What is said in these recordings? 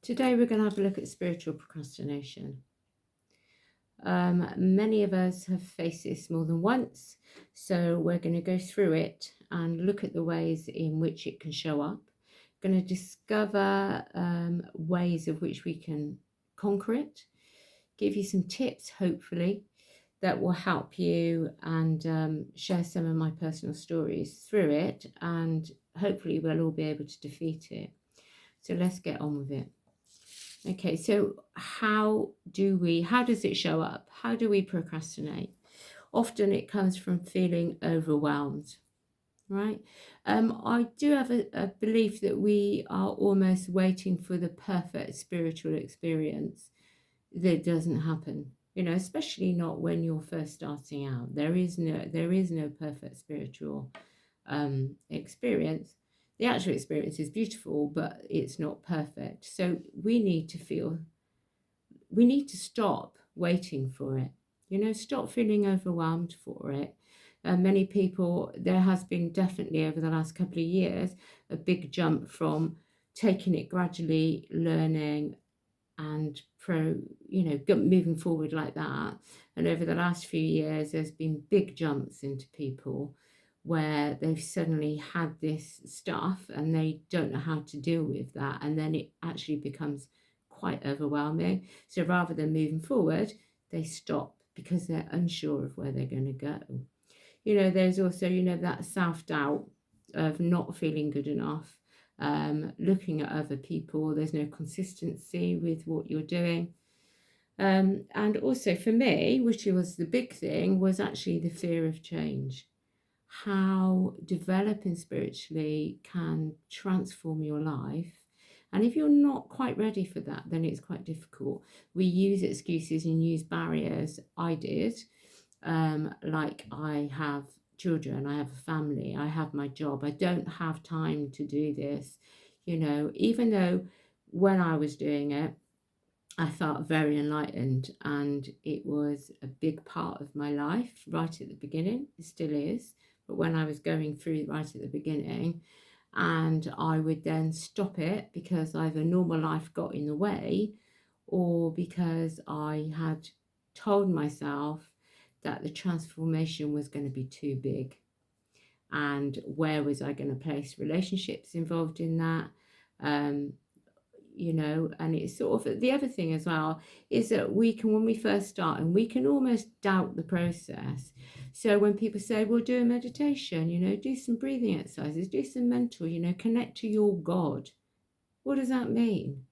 Today we're going to have a look at spiritual procrastination. Many of us have faced this more than once, so we're going to go through it and look at the ways in which it can show up. Going to discover ways of which we can conquer it, give you some tips, hopefully, that will help you, and share some of my personal stories through it, and hopefully we'll all be able to defeat it. So let's get on with it. Okay, so how does it show up? How do we procrastinate? Often it comes from feeling overwhelmed, right? I do have a belief that we are almost waiting for the perfect spiritual experience that doesn't happen, especially not when you're first starting out. There is no perfect spiritual experience. The actual experience is beautiful, but it's not perfect. So we need to stop waiting for it. Stop feeling overwhelmed for it. Many people, there has been definitely over the last couple of years a big jump from taking it gradually, learning, and moving forward like that. And over the last few years, there's been big jumps into people where they've suddenly had this stuff and they don't know how to deal with that, and then it actually becomes quite overwhelming. So rather than moving forward, they stop because they're unsure of where they're going to go. There's also that self-doubt of not feeling good enough, looking at other people. There's no consistency with what you're doing. And also for me, which was the big thing, was actually the fear of change. How developing spiritually can transform your life. And if you're not quite ready for that, then it's quite difficult. We use excuses and use barriers. I did. Like, I have children, I have a family, I have my job, I don't have time to do this. Even though when I was doing it, I felt very enlightened, and it was a big part of my life right at the beginning. It still is. But when I was going through right at the beginning, and I would then stop it because either normal life got in the way, or because I had told myself that the transformation was going to be too big. And where was I going to place relationships involved in that? And it's sort of, the other thing as well is that when we first start, and we can almost doubt the process. So when people say, well, do a meditation, do some breathing exercises, do some mental, connect to your God. What does that mean?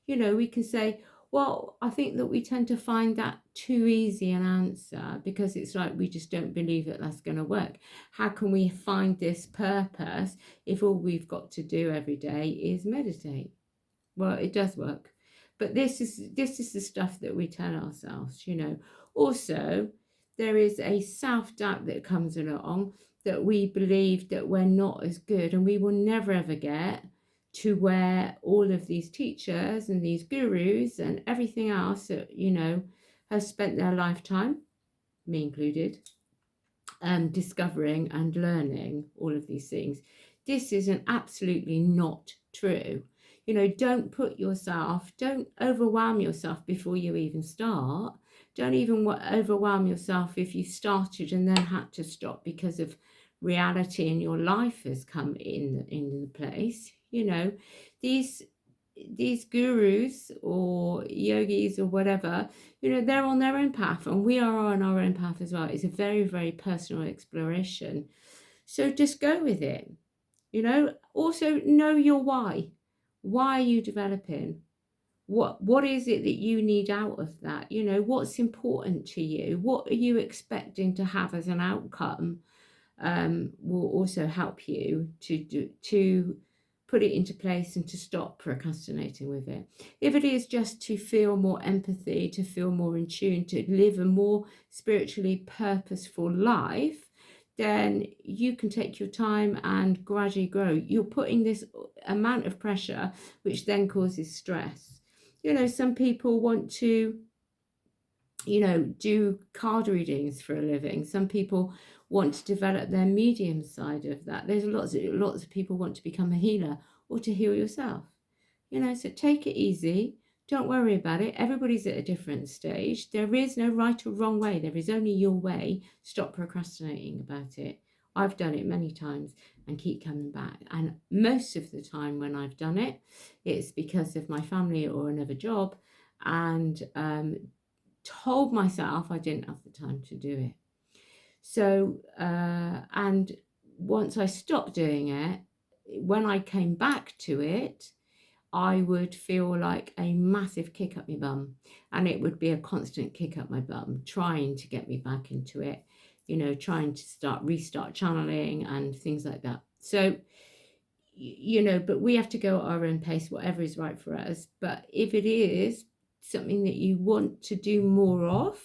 We can say, well, I think that we tend to find that too easy an answer, because it's like we just don't believe that that's going to work. How can we find this purpose if all we've got to do every day is meditate? Well, it does work, but this is the stuff that we tell ourselves. Also, there is a self-doubt that comes along, that we believe that we're not as good, and we will never ever get to where all of these teachers and these gurus and everything else that have spent their lifetime, me included, discovering and learning all of these things. This is absolutely not true. Don't overwhelm yourself before you even start. Don't even overwhelm yourself if you started and then had to stop because of reality in your life has come in the place. These gurus or yogis or whatever, they're on their own path, and we are on our own path as well. It's a very, very personal exploration. So just go with it. Also know your why. Why are you developing? What is it that you need out of that? What's important to you? What are you expecting to have as an outcome? Will also help you to put it into place and to stop procrastinating with it. If it is just to feel more empathy, to feel more in tune, to live a more spiritually purposeful life, then you can take your time and gradually grow. You're putting this amount of pressure, which then causes stress. Some people want to, do card readings for a living. Some people want to develop their medium side of that. There's lots of people want to become a healer or to heal yourself. So take it easy. Don't worry about it. Everybody's at a different stage. There is no right or wrong way. There is only your way. Stop procrastinating about it. I've done it many times and keep coming back. And most of the time when I've done it, it's because of my family or another job, and told myself I didn't have the time to do it. So, and once I stopped doing it, when I came back to it, I would feel like a massive kick up my bum, and it would be a constant kick up my bum, trying to get me back into it, trying to restart channeling and things like that. So, but we have to go at our own pace, whatever is right for us. But if it is something that you want to do more of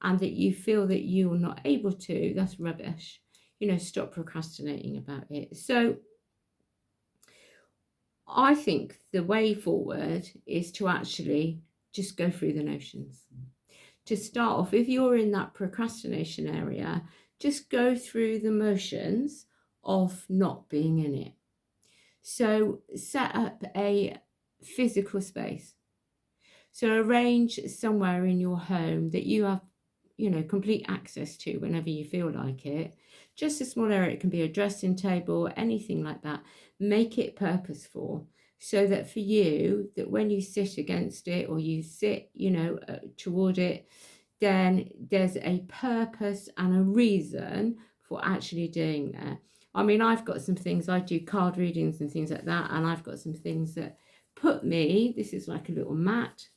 and that you feel that you're not able to, that's rubbish. Stop procrastinating about it. So I think the way forward is to actually just go through the notions. To start off, if you're in that procrastination area, just go through the motions of not being in it. So set up a physical space. So arrange somewhere in your home that you have, complete access to whenever you feel like it. Just a small area. It can be a dressing table, anything like that. Make it purposeful so that for you, that when you sit against it or you sit, toward it, then there's a purpose and a reason for actually doing that. I mean, I've got some things, I do card readings and things like that, and I've got some things that put me, this is like a little mat,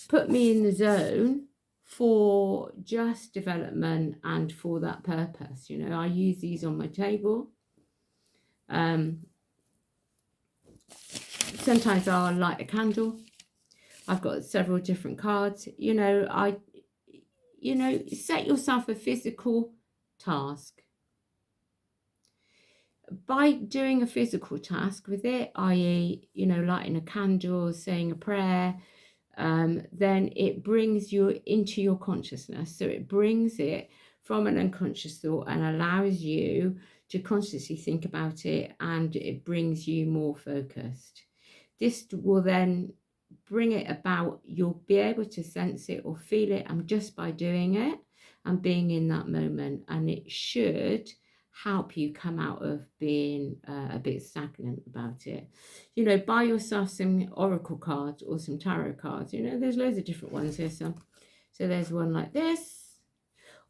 put me in the zone for just development and for that purpose. I use these on my table. Sometimes I'll light a candle. I've got several different cards. Set yourself a physical task. By doing a physical task with it, i.e., lighting a candle, saying a prayer, then it brings you into your consciousness. So it brings it from an unconscious thought and allows you to consciously think about it, and it brings you more focused. This will then bring it about. You'll be able to sense it or feel it, and just by doing it and being in that moment, and it should help you come out of being a bit stagnant about it. Buy yourself some oracle cards or some tarot cards. There's loads of different ones here. So there's one like this,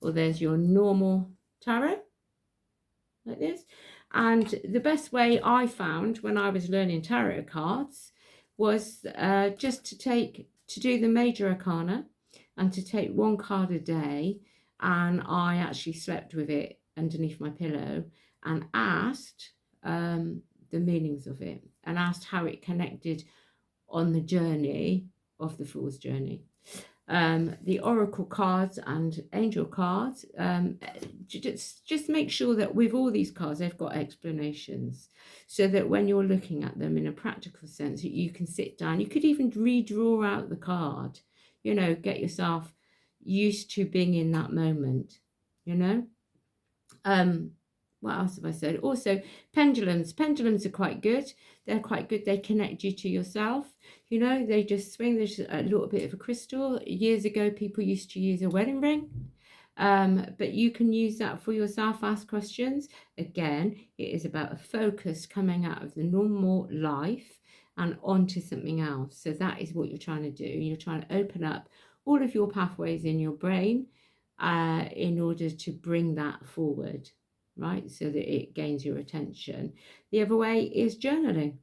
or there's your normal tarot like this. And the best way I found when I was learning tarot cards was just to do the major arcana and to take one card a day. And I actually slept with it underneath my pillow and asked the meanings of it, and asked how it connected on the journey of the Fool's Journey. The oracle cards and angel cards, just make sure that with all these cards they've got explanations, so that when you're looking at them in a practical sense, you can sit down. You could even redraw out the card, get yourself used to being in that moment. What else have I said? Also, pendulums are quite good. They're quite good. They connect you to yourself. They just swing. There's a little bit of a crystal. Years ago, people used to use a wedding ring. But you can use that for yourself. Ask questions. Again, it is about a focus coming out of the normal life and onto something else. So that is what you're trying to do. You're trying to open up all of your pathways in your brain in order to bring that forward, right? So that it gains your attention. The other way is journaling.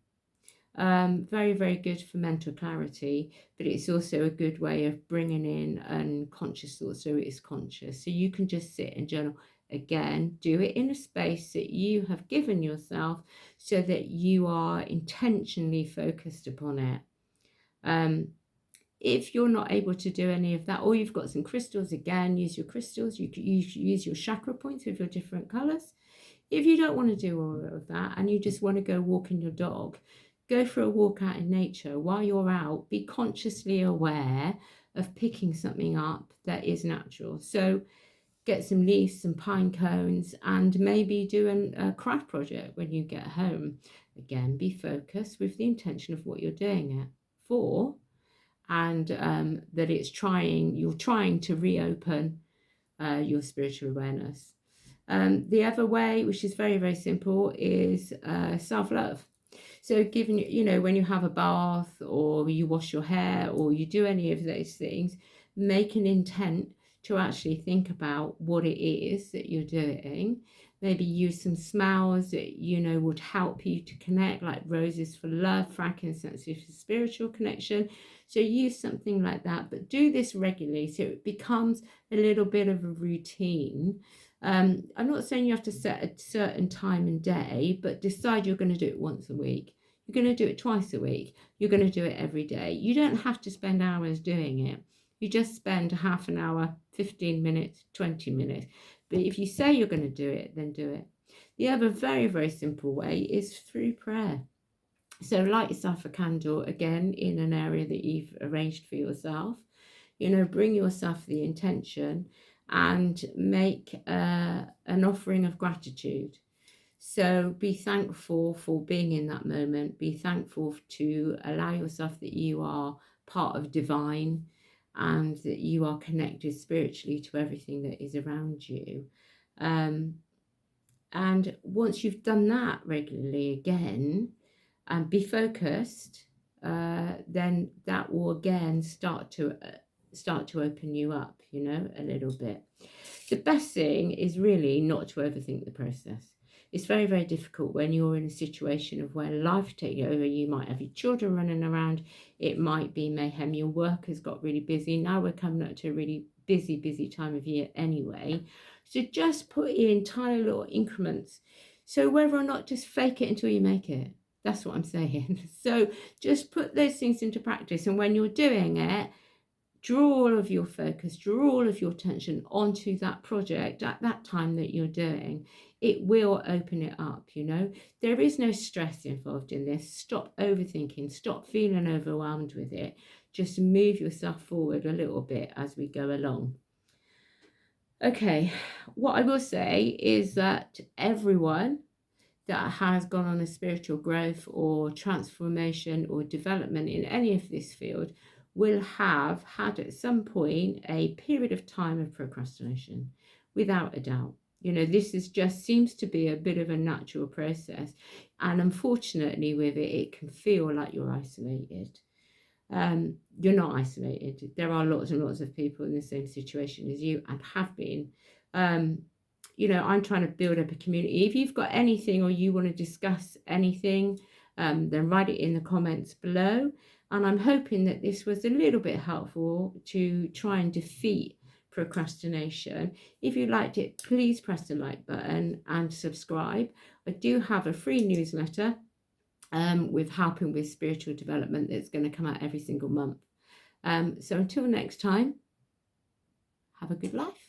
Very, very good for mental clarity, but it's also a good way of bringing in unconscious thoughts, so it is conscious. So you can just sit and journal. Again, do it in a space that you have given yourself so that you are intentionally focused upon it. If you're not able to do any of that, or you've got some crystals, again, use your crystals. You could use your chakra points with your different colours. If you don't want to do all of that and you just want to go walking your dog, go for a walk out in nature. While you're out, be consciously aware of picking something up that is natural. So get some leaves, some pine cones, and maybe do a craft project when you get home. Again, be focused with the intention of what you're doing it for, and that you're trying to reopen your spiritual awareness. The other way, which is very, very simple, is self-love. So given, when you have a bath or you wash your hair or you do any of those things, make an intent to actually think about what it is that you're doing. Maybe use some smells that, would help you to connect, like roses for love, frankincense for spiritual connection. So use something like that, but do this regularly so it becomes a little bit of a routine. I'm not saying you have to set a certain time and day, but decide you're going to do it once a week. You're going to do it twice a week. You're going to do it every day. You don't have to spend hours doing it. You just spend half an hour, 15 minutes, 20 minutes. But if you say you're going to do it, then do it. The other very, very simple way is through prayer. So light yourself a candle, again, in an area that you've arranged for yourself. Bring yourself the intention and make an offering of gratitude. So be thankful for being in that moment. Be thankful to allow yourself that you are part of divine and that you are connected spiritually to everything that is around you. And once you've done that regularly again, and be focused, then that will again start to open you up, a little bit. The best thing is really not to overthink the process. It's very, very difficult when you're in a situation of where life takes over. You might have your children running around. It might be mayhem. Your work has got really busy. Now we're coming up to a really busy time of year anyway. So just put in tiny little increments. So whether or not, just fake it until you make it. That's what I'm saying. So just put those things into practice. And when you're doing it, draw all of your focus, draw all of your attention onto that project at that time that you're doing. It will open it up, There is no stress involved in this. Stop overthinking, stop feeling overwhelmed with it. Just move yourself forward a little bit as we go along. Okay, what I will say is that everyone that has gone on a spiritual growth or transformation or development in any of this field will have had at some point a period of time of procrastination, without a doubt. This just seems to be a bit of a natural process. And unfortunately with it, it can feel like you're isolated. You're not isolated. There are lots and lots of people in the same situation as you and have been. I'm trying to build up a community. If you've got anything or you want to discuss anything, then write it in the comments below. And I'm hoping that this was a little bit helpful to try and defeat procrastination. If you liked it, please press the like button and subscribe. I do have a free newsletter with helping with spiritual development that's going to come out every single month. So until next time, have a good life.